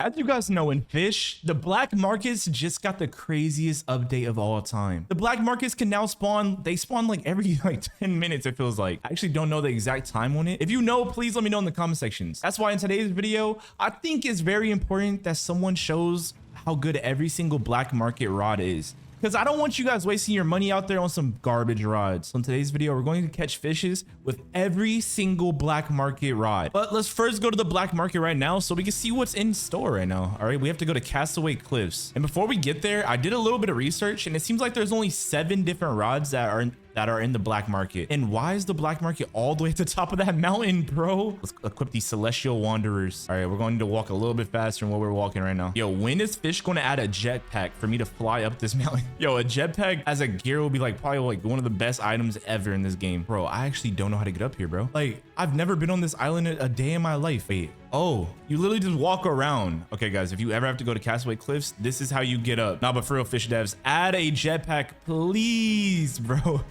As you guys know, in Fish, the black markets just got the craziest update of all time. The black markets can now spawn, they spawn like every 10 minutes, it feels like. I actually don't know the exact time on it. If you know, please let me know in the comment sections. That's why in today's video, I think it's very important that someone shows how good every single black market rod is. Because I don't want you guys wasting your money out there on some garbage rods. So in today's video, we're going to catch fishes with every single black market rod. But let's first go to the black market right now so we can see what's in store right now. All right, we have to go to Castaway Cliffs. And before we get there, I did a little bit of research and it seems like there's only 7 different rods that are in the black market. And why is the black market all the way at the top of that mountain, bro? Let's equip these celestial wanderers. All right, we're going to walk a little bit faster than what we're walking right now. Yo, when is Fish going to add a jetpack for me to fly up this mountain? Yo, a jetpack as a gear will be probably one of the best items ever in this game. Bro, I actually don't know how to get up here, bro. Like, I've never been on this island a day in my life. Wait. Oh, you literally just walk around. Okay, guys, if you ever have to go to Castaway Cliffs, this is how you get up. Nah, but for real, Fish devs, add a jetpack, please, bro.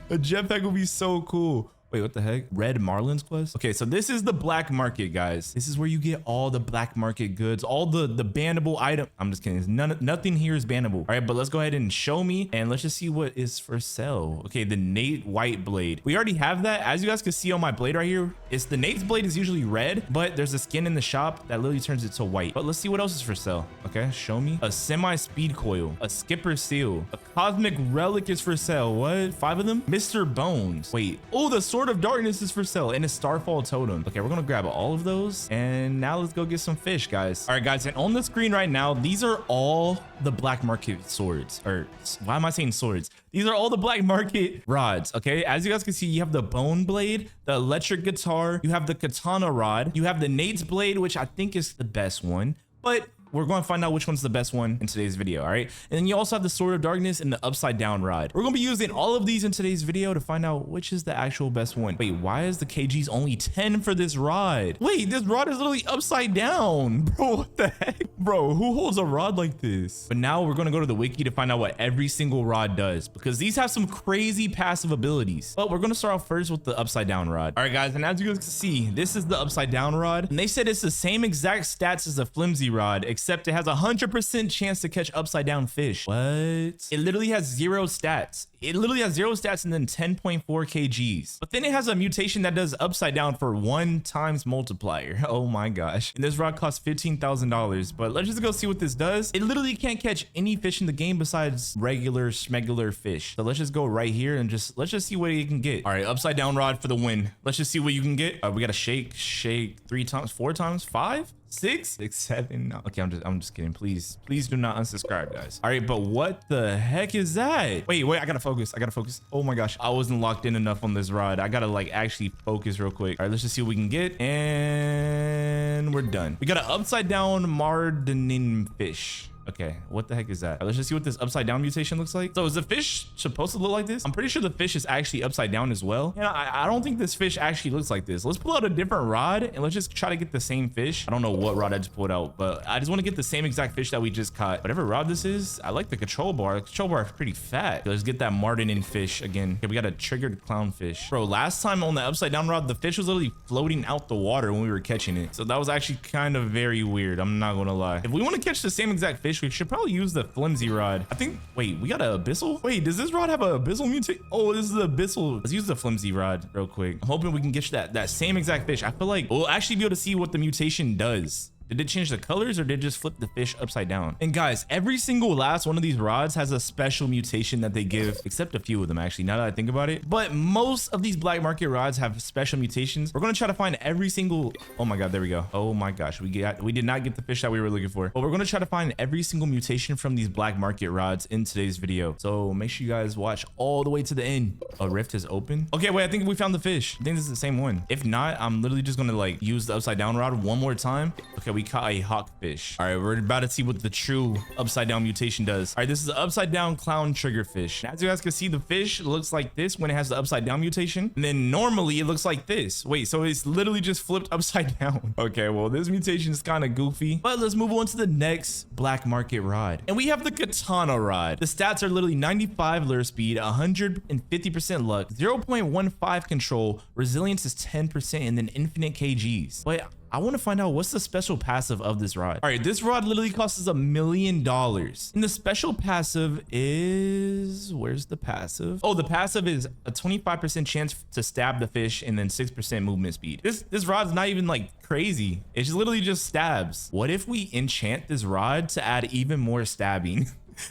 A jetpack would be so cool. Wait, what the heck? Red Marlins quest? Okay, so this is the black market, guys. This is where you get all the black market goods, all the bannable item. I'm just kidding. Nothing here is bannable. All right, but let's go ahead and show me and let's just see what is for sale. Okay, the Nate White blade. We already have that. As you guys can see on my blade right here, it's the Nate's blade is usually red, but there's a skin in the shop that literally turns it to white. But let's see what else is for sale. Okay, show me. A semi-speed coil, a skipper seal, a cosmic relic is for sale. What? 5 of them? Mr. Bones. Wait. Oh, the Sword of Darkness is for sale and a Starfall totem. Okay, we're gonna grab all of those and now let's go get some fish, guys. All right, guys, and on the screen right now, these are all the black market swords, or why am I saying swords? These are all the black market rods. Okay, as you guys can see, you have the bone blade, the electric guitar, you have the katana rod, you have the Nate's blade, which I think is the best one, but we're going to find out which one's the best one in today's video. All right, and then you also have the Sword of Darkness and the upside down rod. We're going to be using all of these in today's video to find out which is the actual best one. Wait, why is the kgs only 10 for this rod? Wait, this rod is literally upside down, bro. What the heck, bro? Who holds a rod like this? But now we're going to go to the wiki to find out what every single rod does, because these have some crazy passive abilities. But we're going to start off first with the upside down rod. All right, guys, and as you guys can see, this is the upside down rod, and they said it's the same exact stats as a flimsy rod, except it has a 100% chance to catch upside down fish. What? It literally has 0 stats. It literally has 0 stats and then 10.4 kgs. But then it has a mutation that does upside down for 1 times multiplier. Oh my gosh. And this rod costs $15,000. But let's just go see what this does. It literally can't catch any fish in the game besides regular schmegular fish. So let's just go right here and let's just see what you can get. All right, upside down rod for the win. Let's just see what you can get. We got to shake 3 times, 4 times, 5, 6, 7. No. Okay, I'm just kidding. Please do not unsubscribe, guys. All right, but what the heck is that? Wait, I gotta focus. Oh my gosh, I wasn't locked in enough on this rod. I gotta actually focus real quick. All right, let's just see what we can get, and we're done. We got an upside down mardening fish. Okay, what the heck is that? Let's just see what this upside down mutation looks like. So is the fish supposed to look like this? I'm pretty sure the fish is actually upside down as well. And I don't think this fish actually looks like this. Let's pull out a different rod and let's just try to get the same fish. I don't know what rod I just pulled out, but I just want to get the same exact fish that we just caught. Whatever rod this is, I like the control bar. The control bar is pretty fat. Let's get that mardening fish again. Okay, we got a triggered clownfish. Bro, last time on the upside down rod, the fish was literally floating out the water when we were catching it. So that was actually kind of very weird. I'm not gonna lie. If we want to catch the same exact fish, we should probably use the flimsy rod. I think, wait, we got an abyssal? Wait, does this rod have an abyssal mutation? Oh, this is the abyssal. Let's use the flimsy rod real quick. I'm hoping we can get that same exact fish. I feel like we'll actually be able to see what the mutation does. Did it change the colors or did it just flip the fish upside down? And guys, every single last one of these rods has a special mutation that they give, except a few of them actually, now that I think about it. But most of these black market rods have special mutations. We're gonna try to find every single, oh my God, there we go. Oh my gosh, we did not get the fish that we were looking for. But we're gonna try to find every single mutation from these black market rods in today's video. So make sure you guys watch all the way to the end. A rift is open. Okay, wait, I think we found the fish. I think this is the same one. If not, I'm literally just gonna use the upside down rod one more time. Okay, we caught a hawkfish. All right, we're about to see what the true upside down mutation does. All right, this is the upside down clown triggerfish. As you guys can see, the fish looks like this when it has the upside down mutation, and then normally it looks like this. Wait, so it's literally just flipped upside down. Okay, well, this mutation is kind of goofy, but let's move on to the next black market rod, and we have the katana rod. The stats are literally 95 lure speed, 150% luck, 0.15 control, resilience is 10%, and then infinite kgs. Wait, I want to find out what's the special passive of this rod. All right, this rod literally costs us $1 million. And the special passive is, where's the passive? Oh, the passive is a 25% chance to stab the fish and then 6% movement speed. This rod's not even like crazy. It's just literally just stabs. What if we enchant this rod to add even more stabbing?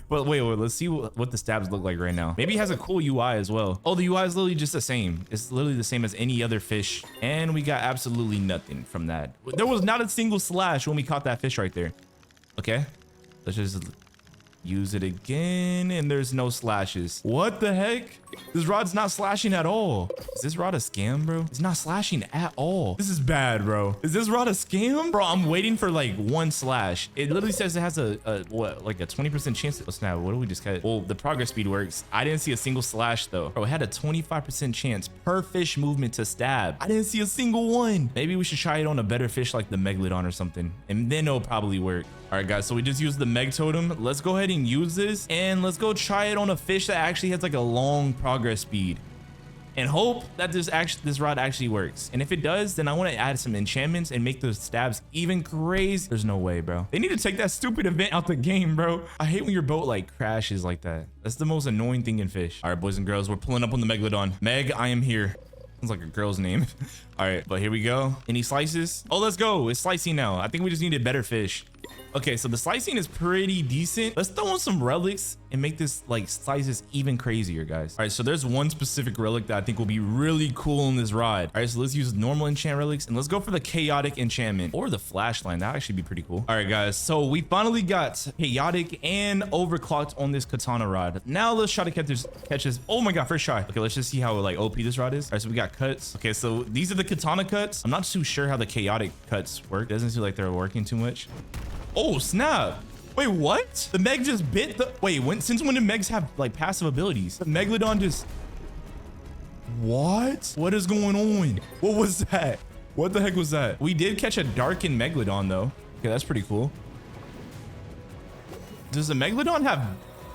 But wait, let's see what the stabs look like right now. Maybe it has a cool UI as well. Oh, the UI is literally just the same. It's literally the same as any other fish. And we got absolutely nothing from that. There was not a single slash when we caught that fish right there. Okay, let's just use it again, and there's no slashes. What the heck? This rod's not slashing at all. Is this rod a scam, bro? It's not slashing at all. This is bad, bro. Is this rod a scam? Bro, I'm waiting for like one slash. It literally says it has a what, like a 20% chance. Oh snap, what do we just get? Well, the progress speed works. I didn't see a single slash though. Bro, it had a 25% chance per fish movement to stab. I didn't see a single one. Maybe we should try it on a better fish like the megalodon or something, and then it'll probably work. All right, guys, so we just used the meg totem. Let's go ahead and use this, and let's go try it on a fish that actually has like a long progress speed, and hope that this rod actually works. And if it does, then I want to add some enchantments and make those stabs even crazy. There's no way, bro. They need to take that stupid event out the game, bro. I hate when your boat like crashes like that. That's the most annoying thing in Fish. All right, boys and girls, we're pulling up on the megalodon. Meg, I am here. Sounds like a girl's name. All right, but here we go. Any slices? Oh, let's go. It's slicing now. I think we just needed better fish. Okay, so the slicing is pretty decent. Let's throw on some relics and make this like slices even crazier, guys. All right, so there's one specific relic that I think will be really cool in this rod. All right, so let's use normal enchant relics, and let's go for the chaotic enchantment or the flashlight. That actually be pretty cool. All right, guys, so we finally got chaotic and overclocked on this katana rod. Now let's try to catch this. Oh my god, first try. Okay, let's just see how like OP this rod is. All right, so we got cuts. Okay, so these are the katana cuts. I'm not too sure how the chaotic cuts work. Doesn't seem like they're working too much. Oh snap. Wait, what? The meg just bit the since when did megs have like passive abilities? The megalodon just, what is going on? What was that? What the heck was that? We did catch a darkened megalodon though. Okay, that's pretty cool. Does the megalodon have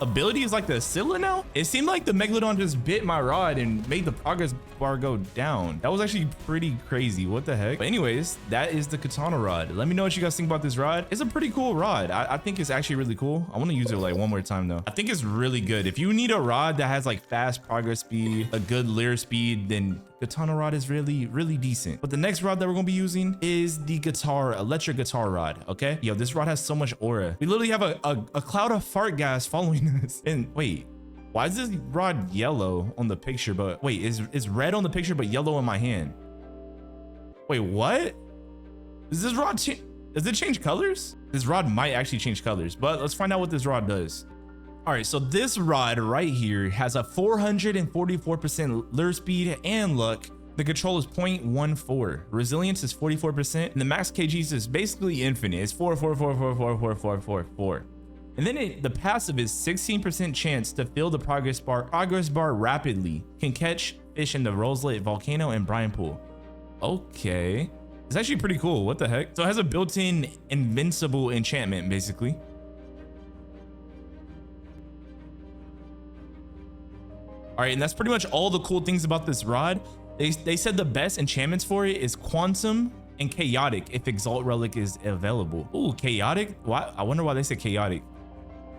abilities like the Scylla now? It seemed like the megalodon just bit my rod and made the progress bar go down. That was actually pretty crazy. What the heck? But anyways, that is the katana rod. Let me know what you guys think about this rod. It's a pretty cool rod. I think it's actually really cool. I want to use it like one more time though. I think it's really good. If you need a rod that has like fast progress speed, a good lure speed, then katana rod is really decent. But the next rod that we're gonna be using is the electric guitar rod. Okay, yo, this rod has so much aura. We literally have a cloud of fart gas following us. And wait, why is this rod yellow on the picture? But wait, is red on the picture but yellow in my hand? Wait, what? Does this rod does it change colors? This rod might actually change colors, but let's find out what this rod does. All right, so this rod right here has a 444% lure speed and luck. The control is 0.14. Resilience is 44%, and the max kgs is basically infinite. It's 4, 4, 4, 4, 4, 4, 4, 4, 4. And then the passive is 16% chance to fill the progress bar rapidly. Can catch fish in the Roselet volcano and brine pool. Okay, it's actually pretty cool. What the heck? So it has a built-in invincible enchantment, basically. All right, and that's pretty much all the cool things about this rod. They said the best enchantments for it is quantum and chaotic if exalt relic is available. Ooh, chaotic? Why? I wonder why they said chaotic.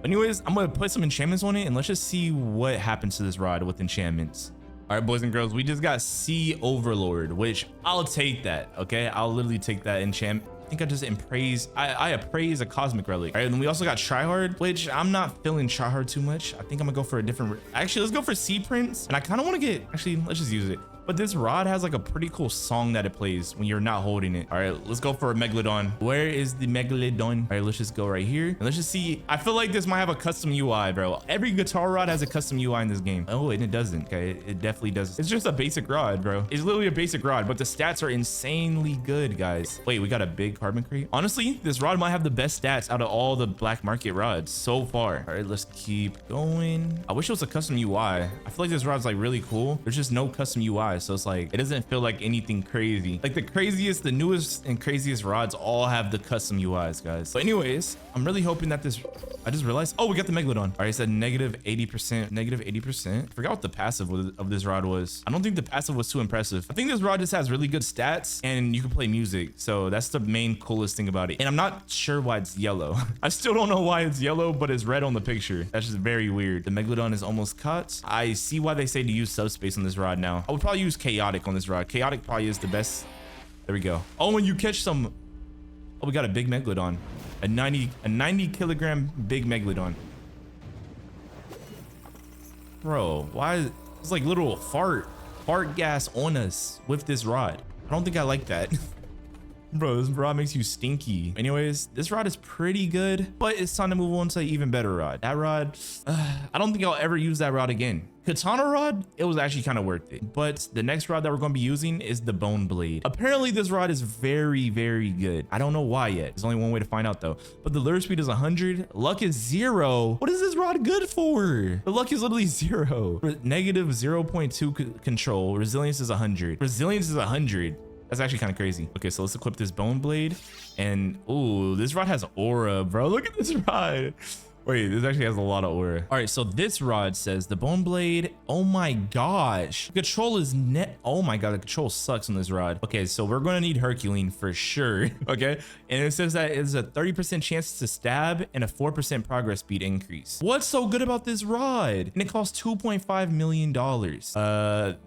Anyways, I'm gonna put some enchantments on it and let's just see what happens to this rod with enchantments. All right, boys and girls, we just got Sea Overlord, which I'll take that. Okay, I'll literally take that enchantment. I think I just appraise. I appraise a cosmic relic. All right, and then we also got Tryhard, which I'm not feeling Tryhard too much. I think I'm gonna go for a different. Actually, let's go for Sea Prince, and I kind of want to get. Actually, let's just use it. But this rod has like a pretty cool song that it plays when you're not holding it. All right, let's go for a megalodon. Where is the megalodon? All right, let's just go right here and let's just see. I feel like this might have a custom UI, bro. Every guitar rod has a custom UI in this game. Oh, and it doesn't. Okay, it definitely does. It's just a basic rod, bro. It's literally a basic rod, but the stats are insanely good, guys. Wait, we got a big carbon crate. Honestly, this rod might have the best stats out of all the black market rods so far. All right, let's keep going. I wish it was a custom UI. I feel like this rod's like really cool. There's just no custom UI, so it's like it doesn't feel like anything crazy. Like the newest and craziest rods all have the custom UIs, guys. But anyways, I'm really hoping that this I just realized. Oh, we got the megalodon. All right, it said negative 80%. Negative 80%. I forgot what the passive of this rod was. I don't think the passive was too impressive. I think this rod just has really good stats and you can play music. So that's the main coolest thing about it. And I'm not sure why it's yellow. I still don't know why it's yellow, but it's red on the picture. That's just very weird. The megalodon is almost cut. I see why they say to use subspace on this rod now. I would probably use chaotic on this rod. Chaotic probably is the best. There we go. Oh, when you catch some... Oh, we got a big megalodon. A 90 kilogram big megalodon. Bro, why is it's like little fart gas on us with this rod? I don't think I like that. Bro, this rod makes you stinky. Anyways, this rod is pretty good, but it's time to move on to an even better rod. That rod, I don't think I'll ever use that rod again. Katana rod, it was actually kind of worth it. But the next rod that we're going to be using is the bone blade. Apparently this rod is very, very good. I don't know why yet. There's only one way to find out though. But the lure speed is 100. Luck is 0. What is this rod good for? The luck is literally 0. Negative 0.2 control. Resilience is 100. Resilience is 100. That's actually kind of crazy. Okay, so let's equip this bone blade. And oh, this rod has aura, bro. Look at this rod. Wait, this actually has a lot of aura. All right, so this rod says the bone blade. Oh my gosh. Control is net. Oh my God, the control sucks on this rod. Okay, so we're going to need Herculean for sure. Okay. And it says that it's a 30% chance to stab and a 4% progress speed increase. What's so good about this rod? And it costs $2.5 million.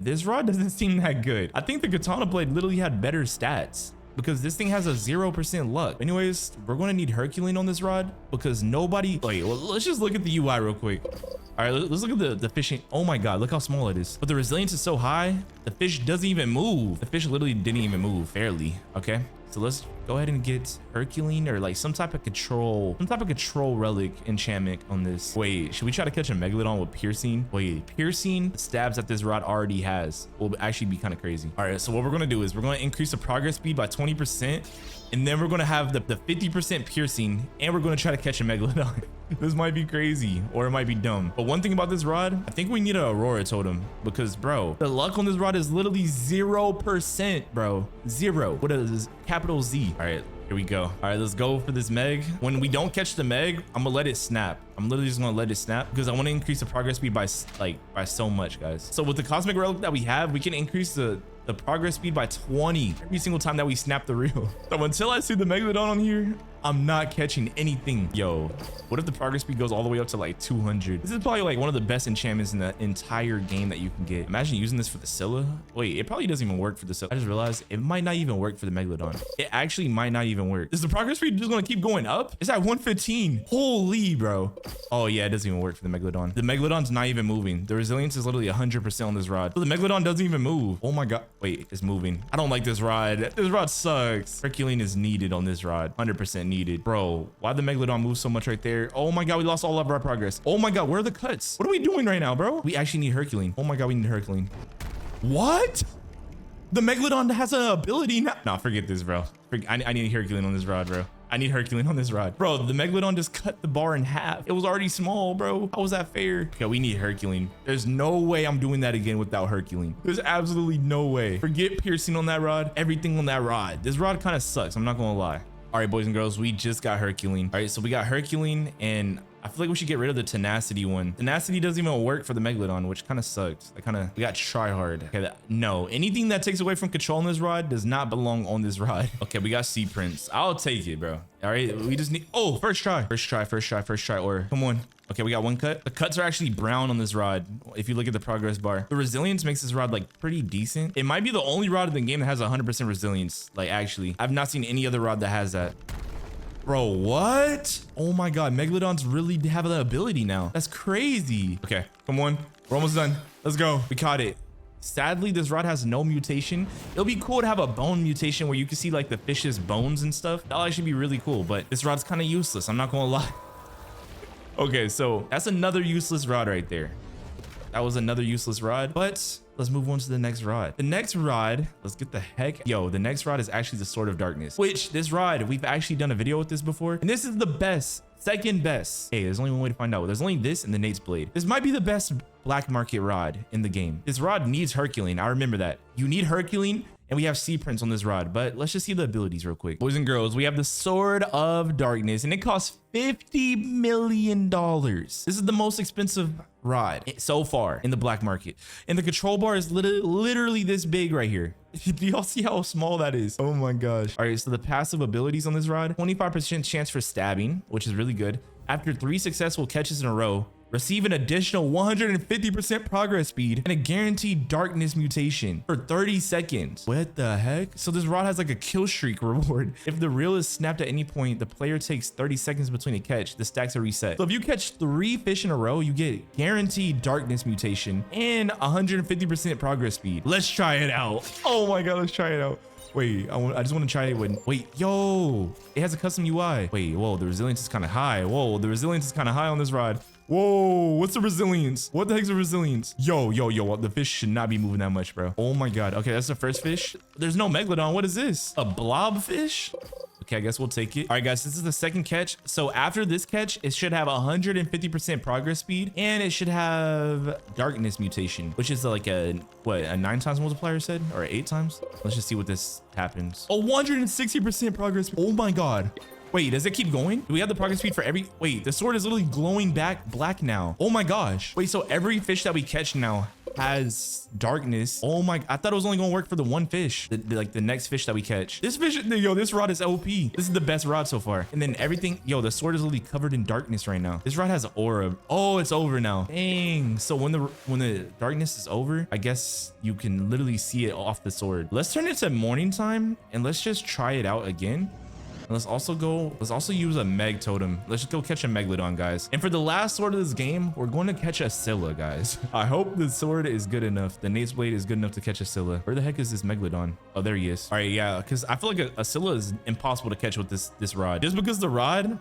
This rod doesn't seem that good. I think the Katana blade literally had better stats, because this thing has a 0% luck. Anyways, we're going to need Herculean on this rod because nobody... Wait, well, let's just look at the UI real quick. All right, let's look at the fishing. Oh my God, look how small it is. But the resilience is so high, the fish doesn't even move. The fish literally didn't even move, barely. Okay, so let's go ahead and get Herculean or like some type of control relic enchantment on this. Wait, should we try to catch a megalodon with piercing? Wait, piercing stabs that this rod already has will actually be kind of crazy. All right, so what we're gonna do is we're gonna increase the progress speed by 20%, and then we're gonna have the 50% piercing, and we're gonna try to catch a megalodon. This might be crazy or it might be dumb. But one thing about this rod, I think we need an Aurora totem because, bro, the luck on this rod is literally 0%, bro. 0. What is this? Capital Z. All right, here we go. All right, let's go for this meg. When we don't catch the meg, I'm gonna let it snap. I'm literally just gonna let it snap because I want to increase the progress speed by so much, guys. So with the cosmic relic that we have, we can increase the progress speed by 20 every single time that we snap the reel. So until I see the megalodon on here, I'm not catching anything. Yo, what if the progress speed goes all the way up to like 200? This is probably like one of the best enchantments in the entire game that you can get. Imagine using this for the Scylla. Wait, it probably doesn't even work for the Scylla. I just realized it might not even work for the megalodon. It actually might not even work. Is the progress speed just gonna keep going up? It's at 115. Holy, bro. Oh yeah, it doesn't even work for the megalodon. The megalodon's not even moving. The resilience is literally 100% on this rod. But the megalodon doesn't even move. Oh my God. Wait, it's moving. I don't like this rod. This rod sucks. Herculean is needed on this rod. 100% needed. Bro, why the megalodon move so much right there? Oh my God, we lost all of our progress. Oh my God, where are the cuts? What are we doing right now, bro? We actually need Herculean. Oh my God, we need Herculean. What? The megalodon has an ability now. Nah, forget this, bro. I need Herculean on this rod, bro. I need Herculean on this rod. Bro, the megalodon just cut the bar in half. It was already small, bro. How was that fair? Okay, we need Herculean. There's no way I'm doing that again without Herculean. There's absolutely no way. Forget piercing on that rod. Everything on that rod. This rod kind of sucks. I'm not gonna lie. All right, boys and girls, we just got Herculean. All right, so we got Herculean, and I feel like we should get rid of the tenacity one. Tenacity doesn't even work for the megalodon, which kind of sucks. We got try hard. Okay, no, anything that takes away from control on this rod does not belong on this rod. Okay, we got Sea Prince. I'll take it, bro. All right, we just need, oh, first try, or come on. Okay, we got one cut. The cuts are actually brown on this rod. If you look at the progress bar, the resilience makes this rod like pretty decent. It might be the only rod in the game that has 100% resilience. Like actually, I've not seen any other rod that has that. Bro, what? Oh my God, megalodons really have the ability now. That's crazy. Okay, come on. We're almost done. Let's go. We caught it. Sadly, this rod has no mutation. It'll be cool to have a bone mutation where you can see like the fish's bones and stuff. That'll actually be really cool, but this rod's kind of useless. I'm not gonna lie. Okay, so that's another useless rod right there. That was another useless rod, but let's move on to the next rod. The next rod, let's get the heck. Yo, the next rod is actually the Sword of Darkness, which this rod, we've actually done a video with this before. And this is the best, second best. Hey, there's only one way to find out. There's only this and the Nate's Blade. This might be the best black market rod in the game. This rod needs Herculean. I remember that. You need Herculean And we have C prints on this rod, but let's just see the abilities real quick. Boys and girls, we have the Sword of Darkness, and it costs $50 million. This is the most expensive rod so far in the black market. And the control bar is literally this big right here. Do y'all see how small that is? Oh my gosh. All right, so the passive abilities on this rod, 25% chance for stabbing, which is really good. After 3 successful catches in a row, receive an additional 150% progress speed and a guaranteed darkness mutation for 30 seconds. What the heck? So this rod has like a kill streak reward. If the reel is snapped at any point, the player takes 30 seconds between a catch. The stacks are reset. So if you catch 3 fish in a row, you get guaranteed darkness mutation and 150% progress speed. Let's try it out. Oh my God, let's try it out. Wait, I just want to try it with, wait, yo, it has a custom UI. Wait, whoa, the resilience is kind of high. Whoa, the resilience is kind of high on this rod. Whoa, what's the resilience? What the heck's the resilience? Yo, the fish should not be moving that much, bro. Oh my God. Okay, that's the first fish. There's no megalodon. What is this? A blob fish? Okay, I guess we'll take it. All right, guys, this is the second catch. So after this catch, it should have 150% progress speed, and it should have darkness mutation, which is like a 9 times multiplier said, or 8 times? Let's just see what this happens. A 160% progress speed. Oh my God. Wait, does it keep going? Do we have the progress speed for every... Wait, the sword is literally glowing back black now. Oh my gosh. Wait, so every fish that we catch now has darkness. Oh my... I thought it was only going to work for the one fish. Like the next fish that we catch. This fish... Yo, this rod is OP. This is the best rod so far. And then everything... Yo, the sword is literally covered in darkness right now. This rod has aura. Oh, it's over now. Dang. So when the darkness is over, I guess you can literally see it off the sword. Let's turn it to morning time and let's just try it out again. And let's also use a meg totem. Let's just go catch a megalodon, guys. And for the last sword of this game, we're going to catch a Scylla, guys. I hope the sword is good enough. The Nate's blade is good enough to catch a Scylla. Where the heck is this megalodon? Oh, there he is. All right, yeah, because I feel like a Scylla is impossible to catch with this rod. Just because the rod,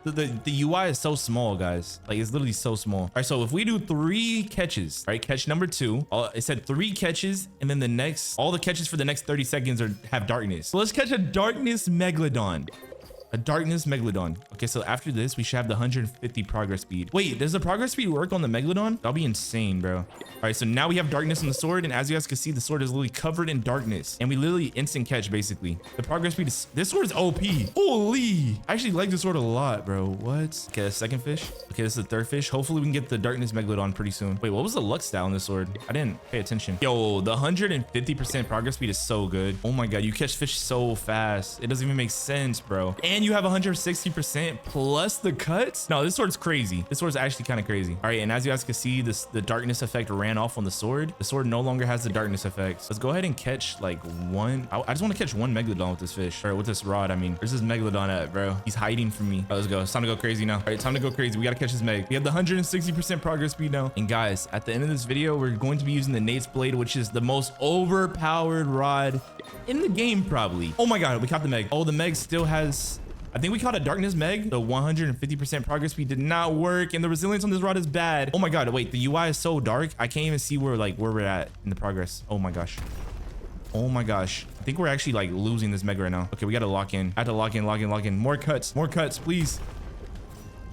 the UI is so small, guys. Like, it's literally so small. All right, so if we do 3 catches, right? Catch number 2. It said 3 catches, and then all the catches for the next 30 seconds have darkness. So let's catch a darkness megalodon. A darkness megalodon. Okay, so after this, we should have the 150 progress speed. Wait, does the progress speed work on the megalodon? That'll be insane, bro. All right, so now we have darkness on the sword, and as you guys can see, the sword is literally covered in darkness, and we literally instant catch, basically. The progress speed is... This sword is OP. Holy! I actually like this sword a lot, bro. What? Okay, the second fish. Okay, this is the third fish. Hopefully, we can get the darkness megalodon pretty soon. Wait, what was the luck stat on this sword? I didn't pay attention. Yo, the 150% progress speed is so good. Oh my God, you catch fish so fast. It doesn't even make sense, bro. And you have 160% plus the cuts. No, this sword's crazy. This sword's actually kind of crazy. All right, and as you guys can see, the darkness effect ran off on the sword. The sword no longer has the darkness effects. Let's go ahead and catch like one. I just want to catch one megalodon with this fish, or with this rod. I mean, where's this megalodon at, bro? He's hiding from me. All right, let's go. It's time to go crazy now. All right, time to go crazy. We got to catch this meg. We have the 160% progress speed now. And guys, at the end of this video, we're going to be using the Nate's blade, which is the most overpowered rod in the game, probably. Oh my God, we caught the meg. Oh, the meg still has... I think we caught a darkness meg. The 150% progress speed did not work, and the resilience on this rod is bad. Oh my God, wait, the UI is so dark. I can't even see where we're at in the progress. Oh my gosh. Oh my gosh. I think we're actually like losing this meg right now. Okay, we got to lock in. I have to lock in. More cuts, please.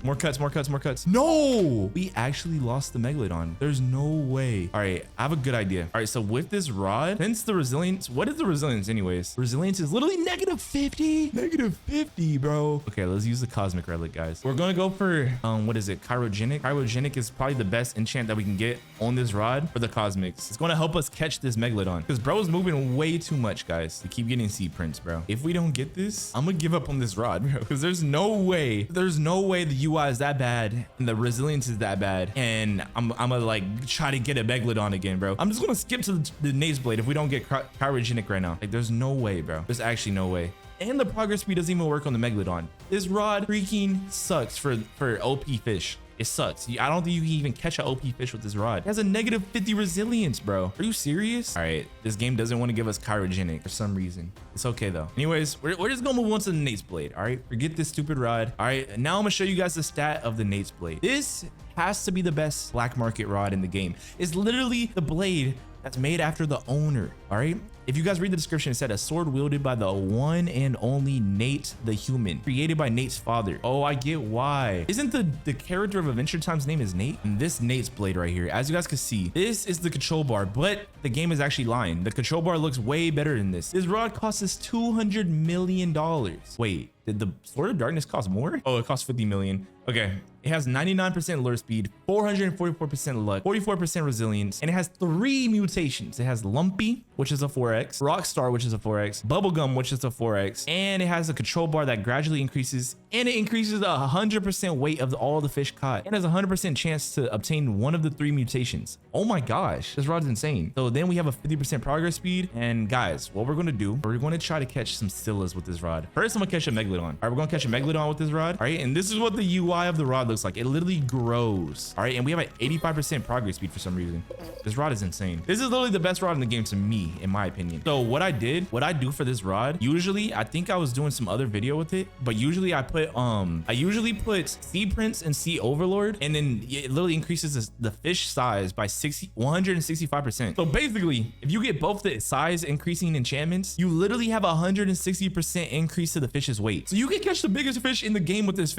More cuts. No, we actually lost the megalodon. There's no way. All right, I have a good idea. All right, so with this rod, since the resilience, what is the resilience anyways? Resilience is literally -50. -50, bro. Okay, let's use the cosmic relic, guys. We're gonna go for what is it? Chirogenic. Chirogenic is probably the best enchant that we can get on this rod for the cosmics. It's gonna help us catch this megalodon because bro is moving way too much, guys. We keep getting sea prints, bro. If we don't get this, I'm gonna give up on this rod, bro, because there's no way the UI is that bad and the resilience is that bad, and I'm gonna like try to get a megalodon again, bro. I'm just gonna skip to the Nate's blade if we don't get chirogenic right now. Like, there's no way, bro. There's actually no way. And the progress speed doesn't even work on the megalodon. This rod freaking sucks for OP fish. It sucks. I don't think you can even catch an OP fish with this rod. It has a -50 resilience, bro. Are you serious? All right, this game doesn't want to give us chirogenic for some reason. It's okay though. Anyways, we're just gonna move on to the Nate's blade. All right, forget this stupid rod. All right, now I'm gonna show you guys the stat of the Nate's blade. This has to be the best black market rod in the game. It's literally the blade that's made after the owner. All right, if you guys read the description, it said a sword wielded by the one and only Nate the human, created by Nate's father. Oh, I get why. Isn't the character of Adventure Time's name is Nate? And this Nate's blade right here, as you guys can see, this is the control bar, but the game is actually lying. The control bar looks way better than this. This rod costs us $200 million. Wait, did the Sword of Darkness cost more? Oh, it costs 50 million. Okay. It has 99% lure speed, 444% luck, 44% resilience, and it has 3 mutations. It has Lumpy, which is a 4x, Rockstar, which is a 4x, Bubblegum, which is a 4x, and it has a control bar that gradually increases, and it increases the 100% weight of all the fish caught, and has a 100% chance to obtain one of the 3 mutations. Oh my gosh, this rod's insane. So then we have a 50% progress speed, and guys, what we're gonna do, we're gonna try to catch some Scyllas with this rod. First, I'm gonna catch a Megalodon. All right, we're gonna catch a Megalodon with this rod. All right, and this is what the UI of the rod looks like. It literally grows. All right, and we have an 85% progress speed for some reason. This rod is insane. This is literally the best rod in the game to me, in my opinion. So what I do for this rod, usually I think I was doing some other video with it, but usually I put Sea Prince and Sea Overlord, and then it literally increases the fish size by 165%. So basically, if you get both the size increasing enchantments, you literally have a 160% increase to the fish's weight. So you can catch the biggest fish in the game with this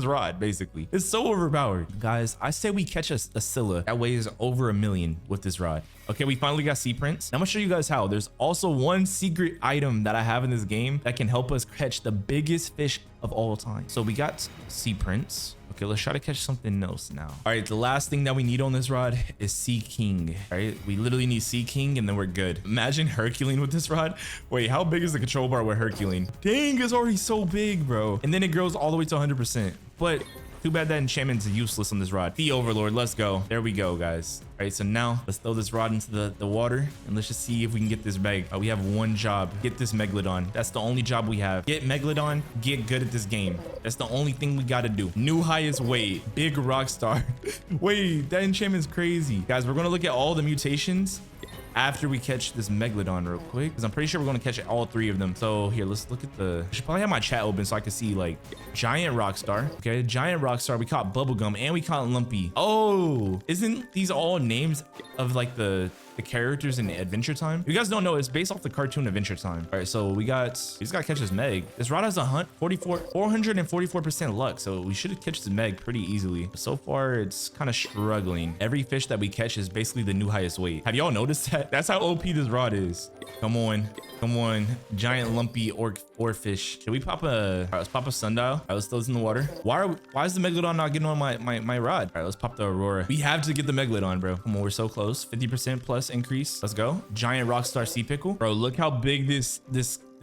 rod, basically. It's so overpowered. Guys, I say we catch a Scylla that weighs over 1 million with this rod. Okay, we finally got Sea Prince. Now I'm gonna show you guys how. There's also one secret item that I have in this game that can help us catch the biggest fish of all time. So we got Sea Prince. Okay, let's try to catch something else now. All right, the last thing that we need on this rod is Sea King. All right, we literally need Sea King and then we're good. Imagine Herculean with this rod. Wait, how big is the control bar with Herculean? Dang, it's already so big, bro. And then it grows all the way to 100%. But too bad that enchantment is useless on this rod. The Overlord, let's go. There we go, guys. All right, so now let's throw this rod into the water and let's just see if we can get this bag. We have one job, get this Megalodon. That's the only job we have. Get Megalodon, get good at this game. That's the only thing we gotta do. New highest weight, big Rockstar. Wait, that enchantment's crazy. Guys, we're gonna look at all the mutations after we catch this Megalodon real quick, because I'm pretty sure we're gonna catch all 3 of them. So here, let's look at I should probably have my chat open so I can see like giant Rockstar. Okay, giant Rockstar. We caught Bubblegum and we caught Lumpy. Oh, isn't these all names of like the characters in Adventure Time? If you guys don't know, it's based off the cartoon Adventure Time. All right, so we just gotta catch this Meg. This rod has 444% luck, so we should catch the Meg pretty easily. So far, it's kind of struggling. Every fish that we catch is basically the new highest weight. Have y'all noticed that? That's how OP this rod is. Come on, giant lumpy or fish. Should we pop all right, let's pop a sundial. All right, let's throw this in the water. Why is the Megalodon not getting on my rod? All right, let's pop the Aurora. We have to get the Megalodon, bro. Come on, we're so close. 50% plus increase. Let's go. Giant Rockstar Sea Pickle. Bro, look how big this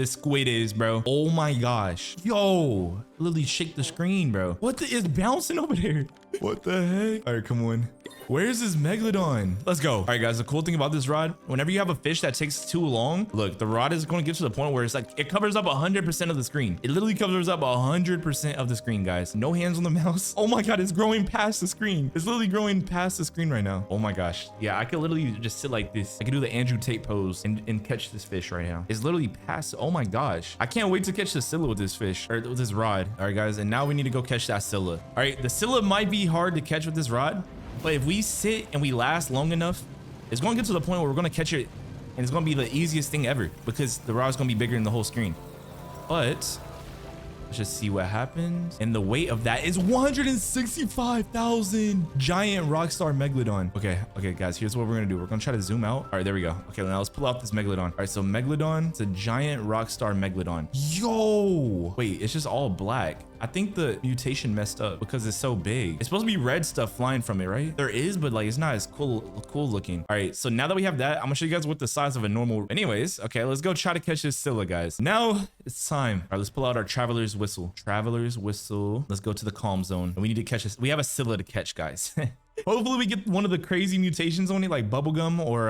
squid is, bro. Oh my gosh. Yo, literally shake the screen, bro. What is bouncing over there? What the heck? All right, come on. Where's this Megalodon? Let's go. All right, guys, the cool thing about this rod, whenever you have a fish that takes too long, look, the rod is going to get to the point where it's like, it covers up 100% of the screen. It literally covers up 100% of the screen, guys. No hands on the mouse. Oh my God, it's growing past the screen. It's literally growing past the screen right now. Oh my gosh. Yeah, I could literally just sit like this. I could do the Andrew Tate pose and catch this fish right now. It's literally past. Oh my gosh. I can't wait to catch the Scylla with this fish, or with this rod. All right, guys, and now we need to go catch that Scylla. All right, the Scylla might be hard to catch with this rod, but if we sit and we last long enough, it's going to get to the point where we're going to catch it and it's going to be the easiest thing ever because the rod's going to be bigger than the whole screen. But let's just see what happens. And the weight of that is 165,000. Giant Rockstar Megalodon. Okay, guys, here's what we're going to do. We're going to try to zoom out. All right, there we go. Okay, now let's pull out this Megalodon. All right, so Megalodon, it's a giant Rockstar Megalodon. Yo, wait, it's just all black. I think the mutation messed up because it's so big. It's supposed to be red stuff flying from it, right? There is, but like it's not as cool looking. All right, so now that we have that, I'm gonna show you guys what the size of a normal. Anyways, okay, let's go try to catch this Scylla, guys. Now it's time. All right, let's pull out our traveler's whistle. Traveler's whistle. Let's go to the calm zone. And we need to catch this. We have a Scylla to catch, guys. Hopefully we get one of the crazy mutations on it, like Bubblegum or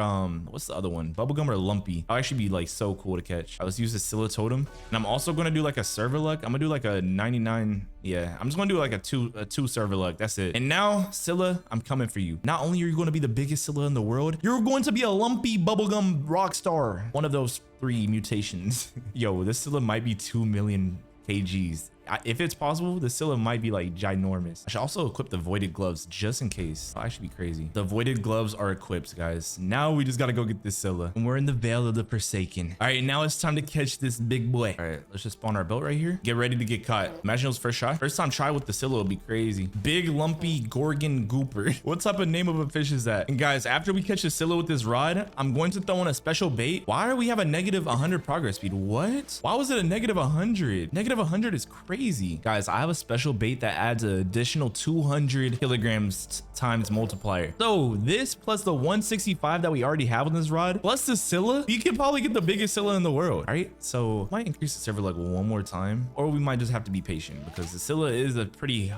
what's the other one? Bubblegum or Lumpy. I'll actually be like so cool to catch. Let's use the Scylla totem. And I'm also gonna do like a server luck. I'm gonna do like a 99. Yeah, I'm just gonna do like a two server luck. That's it. And now, Scylla, I'm coming for you. Not only are you gonna be the biggest Scylla in the world, you're going to be a lumpy bubblegum Rockstar. One of those 3 mutations. Yo, this Scylla might be 2 million kgs. If it's possible, the Scylla might be like ginormous. I should also equip the voided gloves just in case. That'll actually be crazy. The voided gloves are equipped, guys. Now we just gotta go get this Scylla. And we're in the Vale of the Forsaken. All right, now it's time to catch this big boy. All right, let's just spawn our boat right here. Get ready to get caught. Imagine it was first shot. First time try with the Scylla will be crazy. Big lumpy Gorgon Gooper. What type of name of a fish is that? And guys, after we catch the Scylla with this rod, I'm going to throw in a special bait. Why do we have a negative 100 progress speed? What? Why was it a negative 100? Negative 100 is crazy. Guys, I have a special bait that adds an additional 200 kilograms times multiplier. So this plus the 165 that we already have on this rod, plus the Scylla, you can probably get the biggest Scylla in the world. All right, so might increase the server like one more time, or we might just have to be patient because the Scylla is a pretty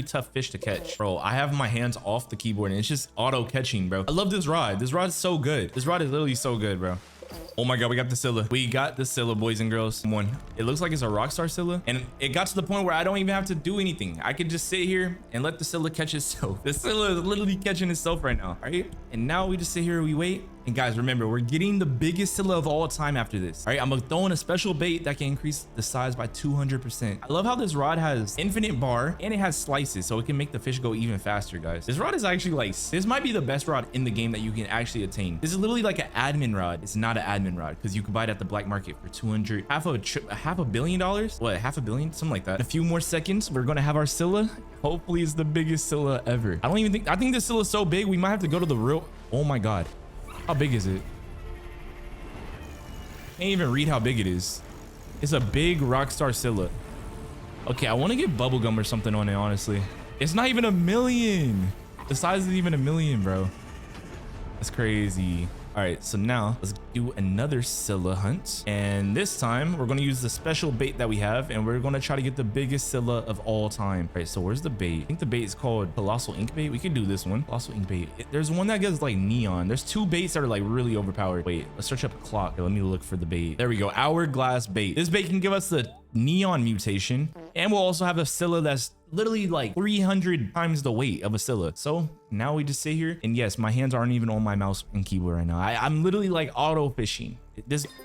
tough fish to catch. Bro, I have my hands off the keyboard and it's just auto catching, bro. I love this rod. This rod is so good. This rod is literally so good, bro. Oh my god, we got the Scylla. We got the Scylla, boys and girls. Come on. It looks like it's a Rockstar Scylla, and it got to the point where I don't even have to do anything. I could just sit here and let the Scylla catch itself. The Scylla is literally catching itself right now. All right, and now we just sit here and we wait. And guys, remember, we're getting the biggest Scylla of all time after this. All right, I'm gonna throw in a special bait that can increase the size by 200%. I love how this rod has infinite bar and it has slices, so it can make the fish go even faster, guys. This rod is actually like, this might be the best rod in the game that you can actually attain. This is literally like an admin rod. It's not an admin rod because you can buy it at the black market for 200, half a billion dollars. What, half a billion? Something like that. In a few more seconds, we're gonna have our Scylla. Hopefully it's the biggest Scylla ever. I think this Scylla is so big, we might have to go to the real, oh my god. How big is it? Can't even read how big it is. It's a big Rockstar Scylla. Okay, I want to get bubblegum or something on it, honestly. It's not even a million. The size isn't even a million, bro. That's crazy. All right, so now let's do another Scylla hunt. And this time we're going to use the special bait that we have, and we're going to try to get the biggest Scylla of all time. All right, so where's the bait? I think the bait is called Colossal Ink Bait. We can do this one. Colossal Ink Bait. There's one that gets like neon. There's two baits that are like really overpowered. Wait, let's search up a clock. Okay, let me look for the bait. There we go. Hourglass bait. This bait can give us the neon mutation, and we'll also have a Scylla that's literally like 300 times the weight of a Scylla. So now we just sit here, and yes, my hands aren't even on my mouse and keyboard right now. I'm literally like auto fishing.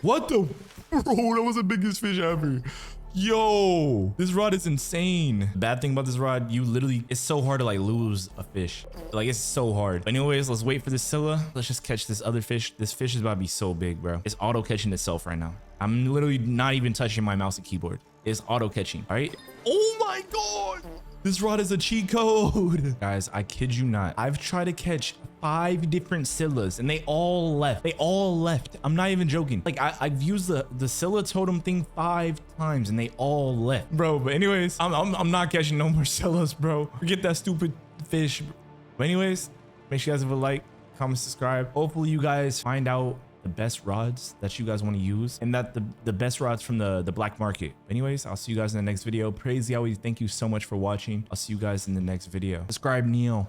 What the, bro, that was the biggest fish ever. Yo, this rod is insane. Bad thing about this rod, it's so hard to like lose a fish. Like, it's so hard. But anyways, let's wait for the Scylla. Let's just catch this other fish. This fish is about to be so big, bro. It's auto catching itself right now. I'm literally not even touching my mouse and keyboard. It's auto catching. All right. Oh my god, this rod is a cheat code. Guys, I kid you not, I've tried to catch 5 different Scyllas and they all left. I'm not even joking. Like, I've used the Scylla totem thing 5 times and they all left, bro. But anyways, I'm not catching no more Scyllas, bro. Forget that stupid fish. But anyways, make sure you guys have a like, comment, subscribe. Hopefully you guys find out the best rods that you guys want to use, and that the best rods from the black market. Anyways, I'll see you guys in the next video. Crazy always, thank you so much for watching. I'll see you guys in the next video. Subscribe, Neo.